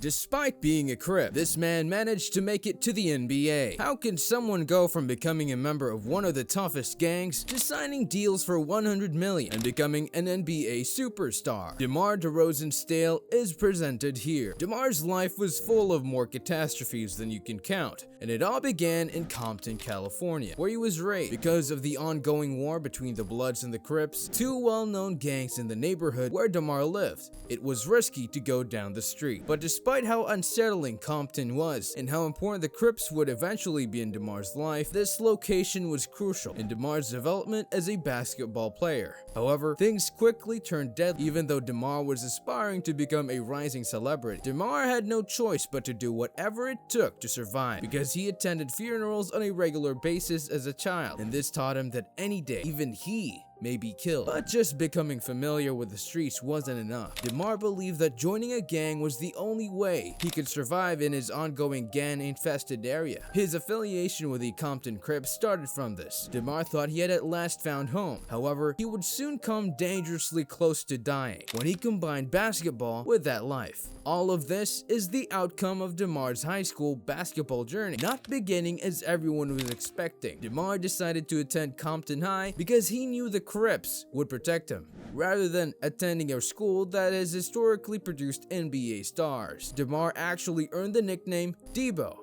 Despite being a Crip, this man managed to make it to the NBA. How can someone go from becoming a member of one of the toughest gangs to signing deals for $100 million and becoming an NBA superstar? DeMar DeRozan's tale is presented here. DeMar's life was full of more catastrophes than you can count, and it all began in Compton, California, where he was raised. Because of the ongoing war between the Bloods and the Crips, two well-known gangs in the neighborhood where DeMar lived, it was risky to go down the street. But despite how unsettling Compton was and how important the Crips would eventually be in DeMar's life, this location was crucial in DeMar's development as a basketball player. However, things quickly turned deadly. Even though DeMar was aspiring to become a rising celebrity, DeMar had no choice but to do whatever it took to survive, because he attended funerals on a regular basis as a child, and this taught him that any day, even he may be killed. But just becoming familiar with the streets wasn't enough. DeMar believed that joining a gang was the only way he could survive in his ongoing gang-infested area. His affiliation with the Compton Crips started from this. DeMar thought he had at last found home. However, he would soon come dangerously close to dying when he combined basketball with that life. All of this is the outcome of DeMar's high school basketball journey, not beginning as everyone was expecting. DeMar decided to attend Compton High because he knew the Crips would protect him, rather than attending a school that has historically produced NBA stars. DeMar actually earned the nickname Debo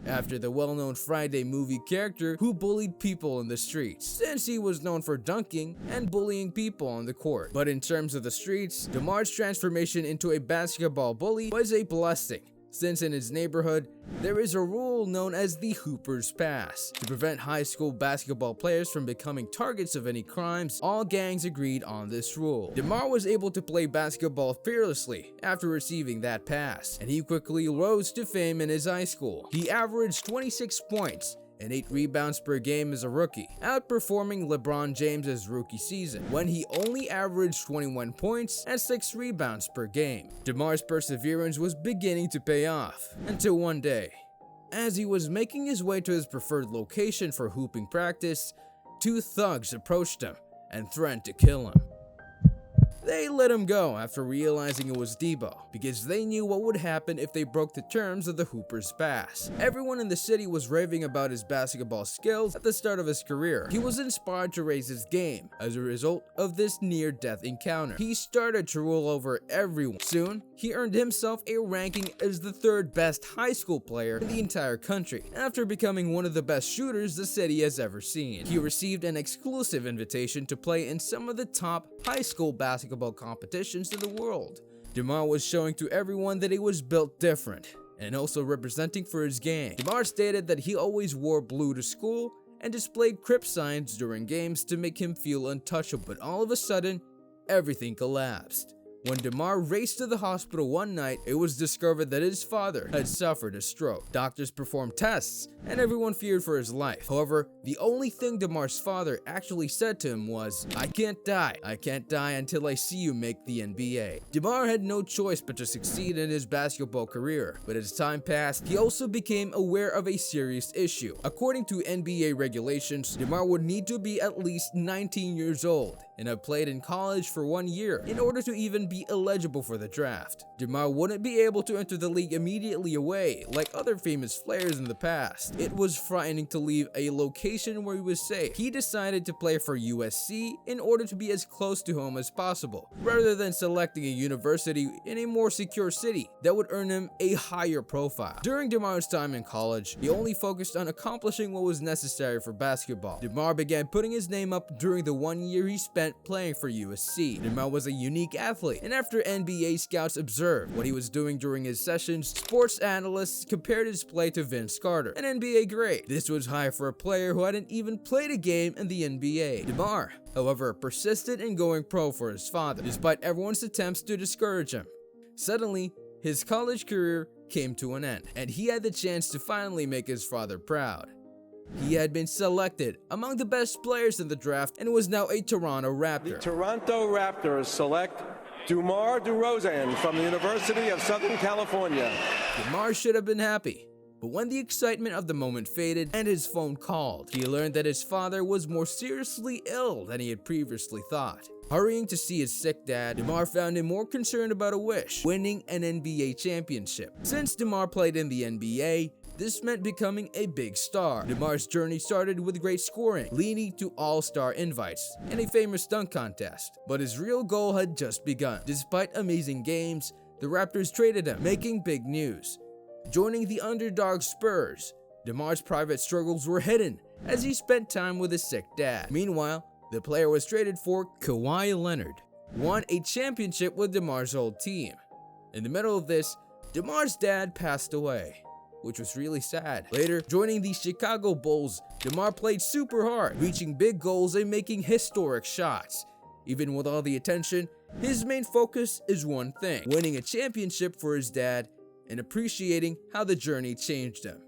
after the well-known Friday movie character who bullied people in the streets, since he was known for dunking and bullying people on the court. But in terms of the streets, DeMar's transformation into a basketball bully was a blessing, since in his neighborhood, there is a rule known as the Hooper's Pass. To prevent high school basketball players from becoming targets of any crimes, all gangs agreed on this rule. DeMar was able to play basketball fearlessly after receiving that pass, and he quickly rose to fame in his high school. He averaged 26 points and 8 rebounds per game as a rookie, outperforming LeBron James's rookie season, when he only averaged 21 points and 6 rebounds per game. DeMar's perseverance was beginning to pay off, until one day, as he was making his way to his preferred location for hooping practice, 2 thugs approached him and threatened to kill him. They let him go after realizing it was Debo, because they knew what would happen if they broke the terms of the Hooper's Pass. Everyone in the city was raving about his basketball skills at the start of his career. He was inspired to raise his game as a result of this near-death encounter. He started to rule over everyone. Soon, he earned himself a ranking as the 3rd best high school player in the entire country, after becoming one of the best shooters the city has ever seen. He received an exclusive invitation to play in some of the top high school basketball competitions in the world. DeMar was showing to everyone that he was built different, and also representing for his gang. DeMar stated that he always wore blue to school and displayed Crip signs during games to make him feel untouchable. But all of a sudden, everything collapsed. When DeMar raced to the hospital one night, it was discovered that his father had suffered a stroke. Doctors performed tests, and everyone feared for his life. However, the only thing DeMar's father actually said to him was, "I can't die. I can't die until I see you make the NBA." DeMar had no choice but to succeed in his basketball career, but as time passed, he also became aware of a serious issue. According to NBA regulations, DeMar would need to be at least 19 years old and have played in college for 1 year in order to even be eligible for the draft. DeMar wouldn't be able to enter the league immediately away like other famous players in the past. It was frightening to leave a location where he was safe. He decided to play for USC in order to be as close to home as possible, rather than selecting a university in a more secure city that would earn him a higher profile. During DeMar's time in college, he only focused on accomplishing what was necessary for basketball. DeMar began putting his name up during the 1 year he spent playing for USC. DeMar was a unique athlete, and after NBA scouts observed what he was doing during his sessions, sports analysts compared his play to Vince Carter, an NBA great. This was high for a player who hadn't even played a game in the NBA. DeMar, however, persisted in going pro for his father, despite everyone's attempts to discourage him. Suddenly, his college career came to an end, and he had the chance to finally make his father proud. He had been selected among the best players in the draft and was now a Toronto Raptor. The Toronto Raptors select DeMar DeRozan from the University of Southern California. DeMar should have been happy, but when the excitement of the moment faded and his phone called, he learned that his father was more seriously ill than he had previously thought. Hurrying to see his sick dad, DeMar found him more concerned about a wish: winning an NBA championship. Since DeMar played in the NBA, this meant becoming a big star. DeMar's journey started with great scoring, leading to all-star invites and a famous dunk contest. But his real goal had just begun. Despite amazing games, the Raptors traded him, making big news. Joining the underdog Spurs, DeMar's private struggles were hidden as he spent time with his sick dad. Meanwhile, the player was traded for Kawhi Leonard, won a championship with DeMar's old team. In the middle of this, DeMar's dad passed away, which was really sad. Later, joining the Chicago Bulls, DeMar played super hard, reaching big goals and making historic shots. Even with all the attention, his main focus is one thing: winning a championship for his dad and appreciating how the journey changed him.